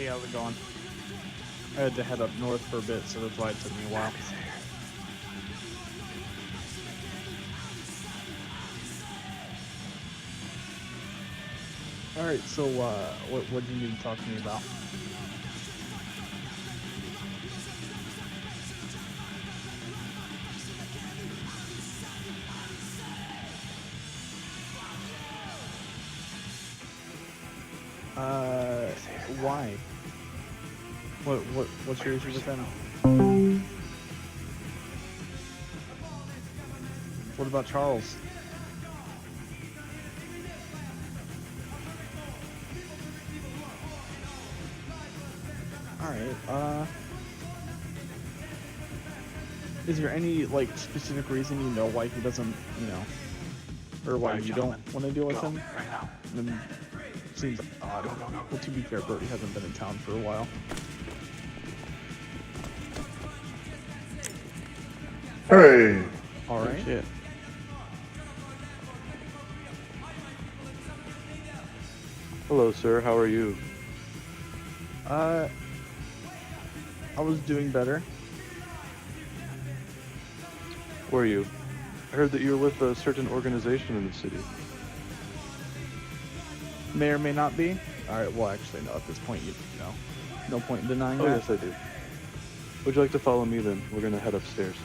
Hey, how's it going? I had to head up north for a bit, so that's why it took me a while. Alright, so, what do you need to talk to me about? Why? What's your issue with them? What about Charles? Alright, is there any, like, specific reason you know why he doesn't, you know, or why you don't want to deal with him? Right now. Seems odd. Well, to be fair, Bertie hasn't been in town for a while. Hey! Alright. Shit. Hello, sir. How are you? I was doing better. Where are you? I heard that you were with a certain organization in the city. May or may not be. Alright, well, actually, no, at this point, you know. No point in denying Oh, that. yes, I do. Would you like to follow me, then? We're gonna head upstairs.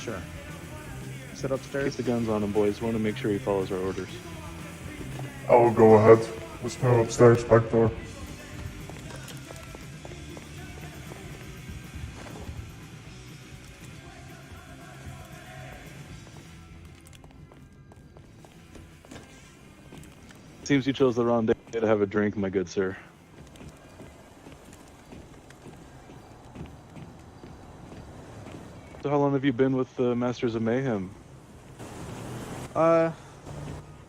Sure. Sit upstairs. Keep the guns on him, boys. We want to make sure he follows our orders. I will go ahead. Let's move upstairs, back door. Seems you chose the wrong day to have a drink, my good sir. So how long have you been with the Masters of Mayhem? A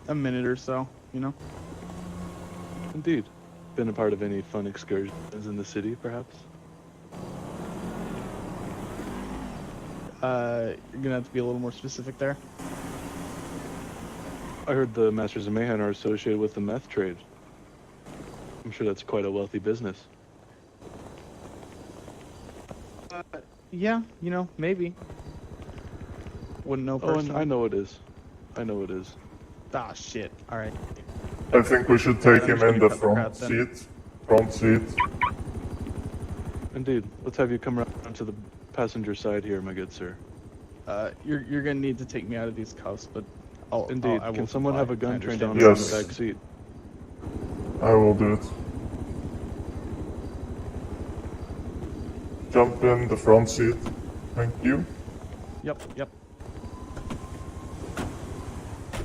minute or so, you know? Indeed. Been a part of any fun excursions in the city, perhaps? You're gonna have to be a little more specific there. I heard the Masters of Mayhem are associated with the meth trade. I'm sure that's quite a wealthy business. Yeah, you know, maybe. Wouldn't know Oh, personally. and I know it is. I know it is. Ah, shit. Alright. I think we should take him in the Cut the crap front then. seat. Front seat. Indeed. Let's have you come around to the passenger side here, my good sir. You're gonna need to take me out of these cuffs, but Indeed. I will Can someone comply. have a I gun trained understand. on him in Yes. the back seat? I will do it. Jump in the front seat. Thank you. Yep.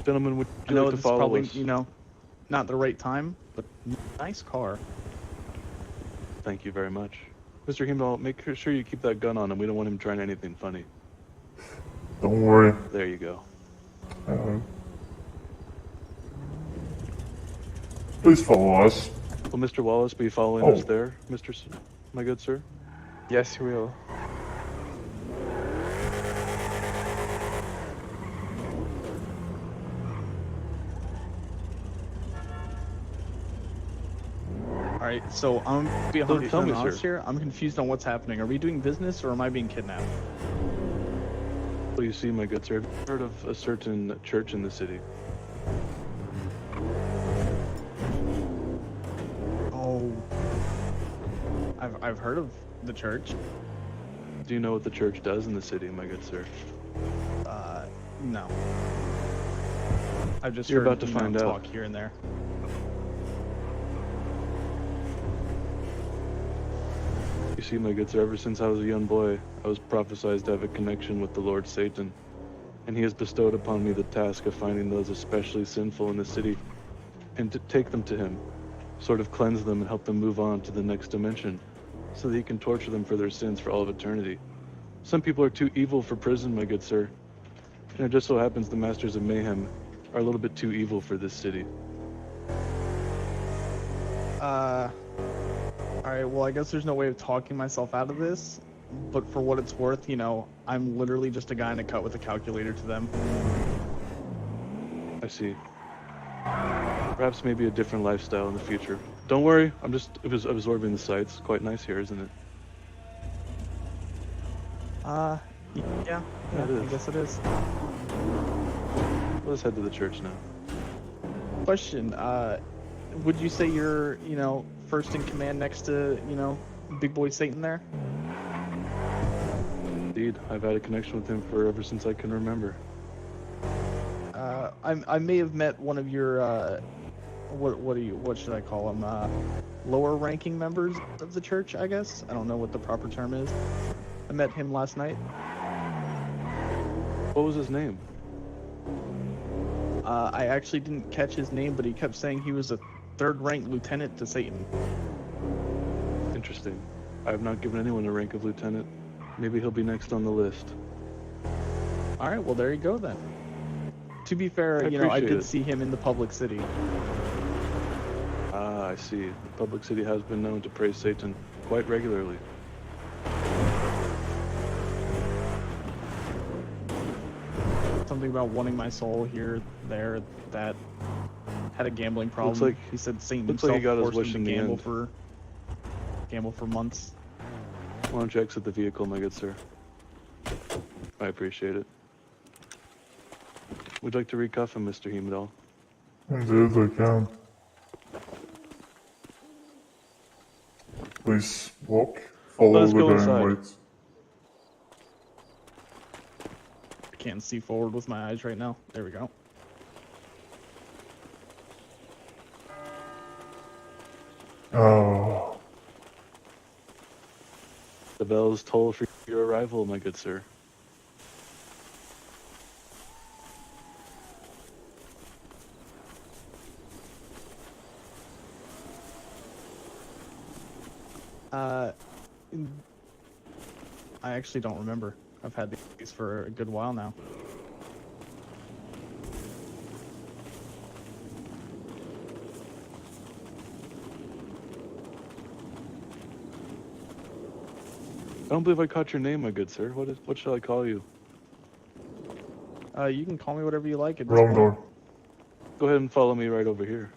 Gentlemen, would I you know like to this is follow probably, us? you know, not the right time, but nice car. Thank you very much. Mr. Himdall, make sure you keep that gun on him. We don't want him trying anything funny. Don't worry. There you go. Please follow us. Will Mr. Wallace be following Oh. us there, my good sir? Yes, he will. Alright, so I'm being tell me, honest sir. here. I'm confused on what's happening. Are we doing business or am I being kidnapped? Well, you see, my good sir, have you heard of a certain church in the city? Oh. I've heard of the church. Do you know what the church does in the city, my good sir? No. I've just You're heard, about to you know, find out. talk here and there. You see, my good sir, ever since I was a young boy, I was prophesied to have a connection with the Lord Satan, and he has bestowed upon me the task of finding those especially sinful in the city, and to take them to him, sort of cleanse them and help them move on to the next dimension, so that he can torture them for their sins for all of eternity. Some people are too evil for prison, my good sir, and it just so happens the Masters of Mayhem are a little bit too evil for this city. Alright, well, I guess there's no way of talking myself out of this, but for what it's worth, you know, I'm literally just a guy in a cut with a calculator to them. I see. Perhaps maybe a different lifestyle in the future. Don't worry, I'm just absorbing the sights. Quite nice here, isn't it? Yeah, it is. I guess it is. Let us head to the church now. Question, would you say you're, first in command next to, Big Boy Satan there? Indeed, I've had a connection with him for ever since I can remember. I may have met one of your, what should I call them, lower ranking members of the church, I guess? I don't know what the proper term is. I met him last night. What was his name? I actually didn't catch his name, but he kept saying he was a third-rank lieutenant to Satan. Interesting. I have not given anyone a rank of lieutenant. Maybe he'll be next on the list. Alright, well there you go then. To be fair, I did see him in the public city. Ah, I see. The public city has been known to praise Satan quite regularly. Something about wanting my soul here, there, that. Had a gambling problem. He said Satan himself forced him to gamble for months. Why don't you exit the vehicle, my good sir? I appreciate it. Would you like to recuff him, Mr. Heimdall? Indeed, I can. Please walk. Follow the guy and wait. I can't see forward with my eyes right now. There we go. Oh. The bells toll for your arrival, my good sir. I actually don't remember. I've had these for a good while now. I don't believe I caught your name, my good sir. What shall I call you? You can call me whatever you like. Wrong door. Go ahead and follow me right over here.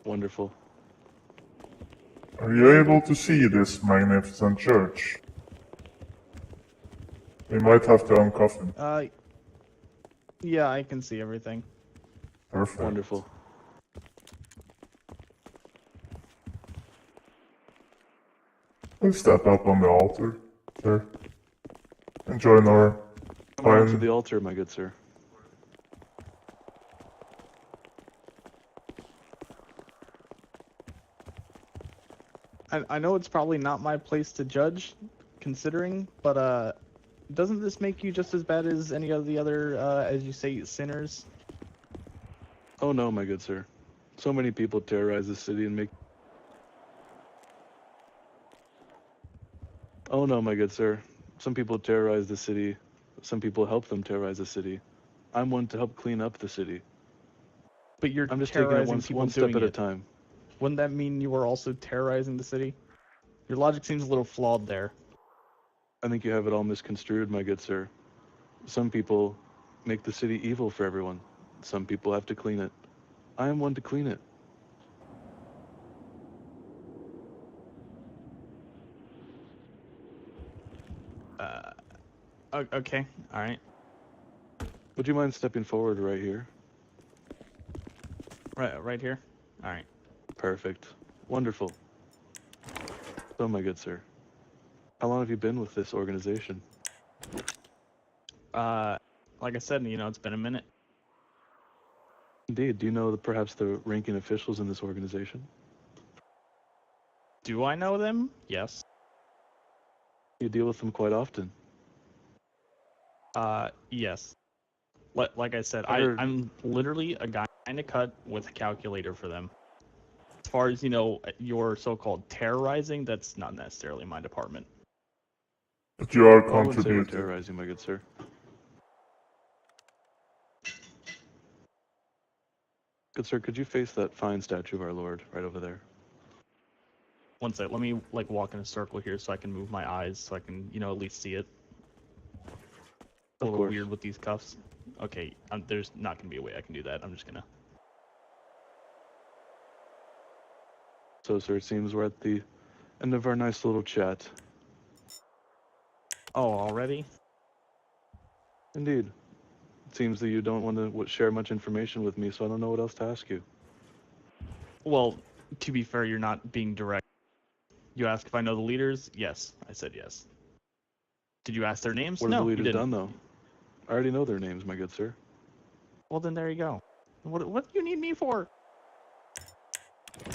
Wonderful. Are you able to see this magnificent church? We might have to uncuff him. Yeah, I can see everything. Perfect. Wonderful. Please step up on the altar, sir. And join our Come on to the altar, my good sir. I know it's probably not my place to judge, considering, but doesn't this make you just as bad as any of the other, as you say, sinners? Oh no, my good sir. So many people terrorize the city and make... Oh no, my good sir. Some people terrorize the city. Some people help them terrorize the city. I'm one to help clean up the city. But I'm just taking it one step at a time. Wouldn't that mean you were also terrorizing the city? Your logic seems a little flawed there. I think you have it all misconstrued, my good sir. Some people make the city evil for everyone. Some people have to clean it. I am one to clean it. Okay, alright. Would you mind stepping forward right here? Right here? Alright. Perfect. Wonderful. So, my good sir, how long have you been with this organization? Like I said, it's been a minute. Indeed. Do you know perhaps the ranking officials in this organization? Do I know them? Yes. You deal with them quite often. Yes. Like I said, I'm literally a guy in a cut with a calculator for them. As far as, your so-called terrorizing, that's not necessarily my department. But you are I wouldn't say we're contributing. terrorizing, my good sir. Good sir, could you face that fine statue of our Lord right over there? One sec, let me walk in a circle here so I can move my eyes so I can, at least see it. A little weird with these cuffs. Okay, there's not gonna be a way I can do that. I'm just gonna. So, sir, it seems we're at the end of our nice little chat. Oh, already? Indeed. It seems that you don't want to share much information with me, so I don't know what else to ask you. Well, to be fair, you're not being direct. You asked if I know the leaders? Yes, I said yes. Did you ask their names? What have No, the you leaders didn't. done, though? I already know their names, my good sir. Well, then there you go. What do you need me for?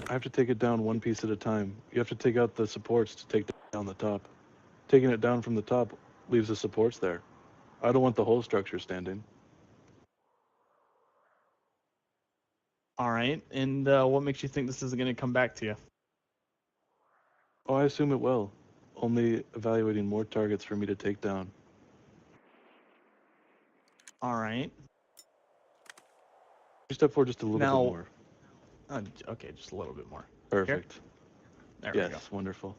I have to take it down one piece at a time. You have to take out the supports to take down the top. Taking it down from the top leaves the supports there. I don't want the whole structure standing. All right, and what makes you think this isn't going to come back to you? Oh, I assume it will. Only evaluating more targets for me to take down. All right. You step forward just a little Now, bit more. Okay, just a little bit more. Perfect. Here? There we go. Yes, wonderful.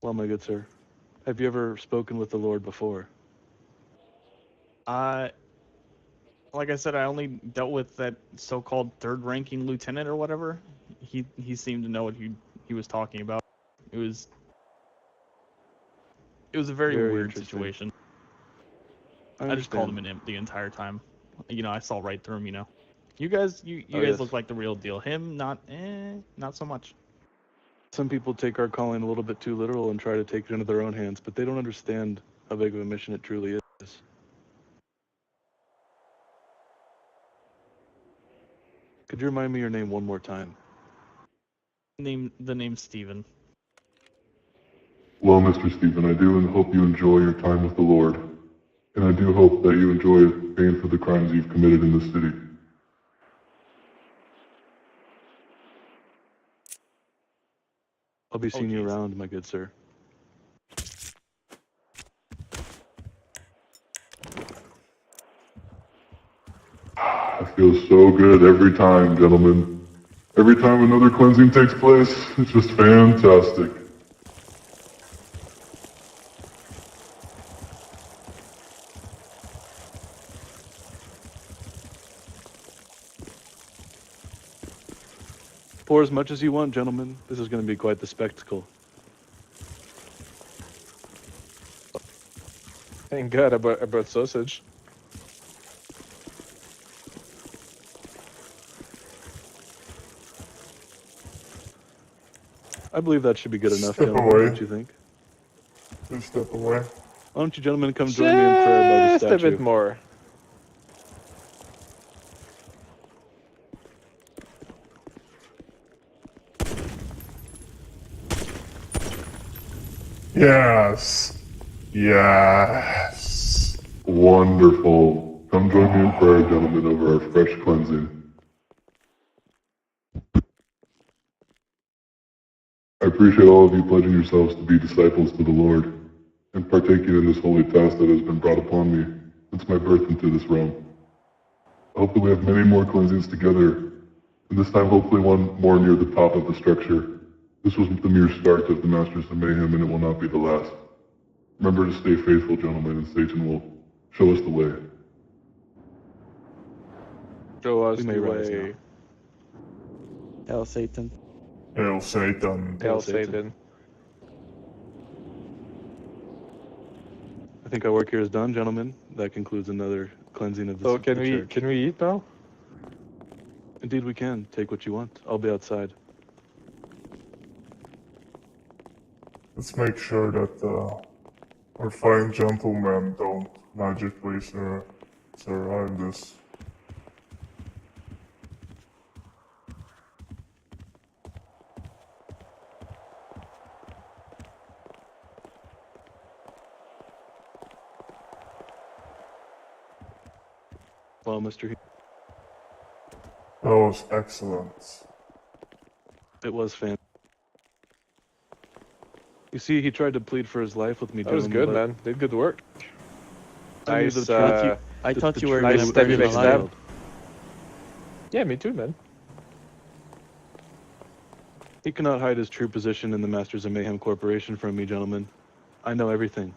Well, my good sir, have you ever spoken with the Lord before? Like I said, I only dealt with that so-called third-ranking lieutenant or whatever. He seemed to know what he was talking about. It was a very weird situation. I just called him an imp the entire time. You know, I saw right through him. You know, you guys look like the real deal. Him, not so much. Some people take our calling a little bit too literal and try to take it into their own hands, but they don't understand how big of a mission it truly is. Could you remind me your name one more time? The name's Steven. Well, Mr. Stephen, I do hope you enjoy your time with the Lord. And I do hope that you enjoy paying for the crimes you've committed in this city. I'll be seeing you around, my good sir. It feels so good every time, gentlemen. Every time another cleansing takes place, it's just fantastic. Pour as much as you want, gentlemen. This is going to be quite the spectacle. Thank God about sausage. I believe that should be good enough, Step gentlemen. away. Don't you think? Please step away. Why don't you gentlemen come join me in prayer by the Just a statue? bit more. Yes. Yes. Wonderful. Come join me in prayer, gentlemen, over our fresh cleansing. I appreciate all of you pledging yourselves to be disciples to the Lord and partaking in this holy task that has been brought upon me since my birth into this realm. I hope that we have many more cleansings together, and this time hopefully one more near the top of the structure. This was the mere start of the Masters of Mayhem, and it will not be the last. Remember to stay faithful, gentlemen, and Satan will show us the way. Show us We may the rise way. Hail Satan. Hail Satan. Hail Satan. Satan. I think our work here is done, gentlemen. That concludes another cleansing of So the church. can we eat now? Indeed we can. Take what you want. I'll be outside. Let's make sure that our fine gentlemen don't magically survive this. Well, Mr. That was excellent. It was fan. You see, he tried to plead for his life with me, That was gentlemen, good, but man. Did good work. I knew Nice. the truth. I The- thought the you were truth Nice gonna would step bring him fix be that. alive. revealed. Yeah, me too, man. He cannot hide his true position in the Masters of Mayhem Corporation from me, gentlemen. I know everything.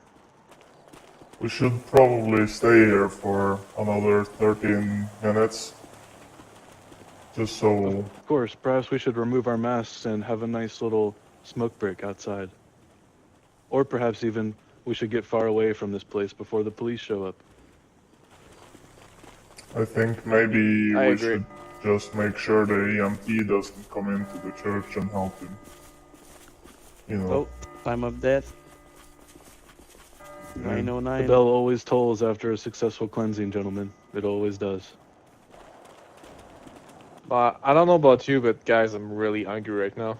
We should probably stay here for another 13 minutes. Just so... Of course, perhaps we should remove our masks and have a nice little smoke break outside. Or perhaps even we should get far away from this place before the police show up. I think maybe I we agree. should just make sure the EMT doesn't come into the church and help him. You know. Oh, time of death. The 909. bell always tolls after a successful cleansing, gentlemen. It always does. I don't know about you, but guys, I'm really hungry right now.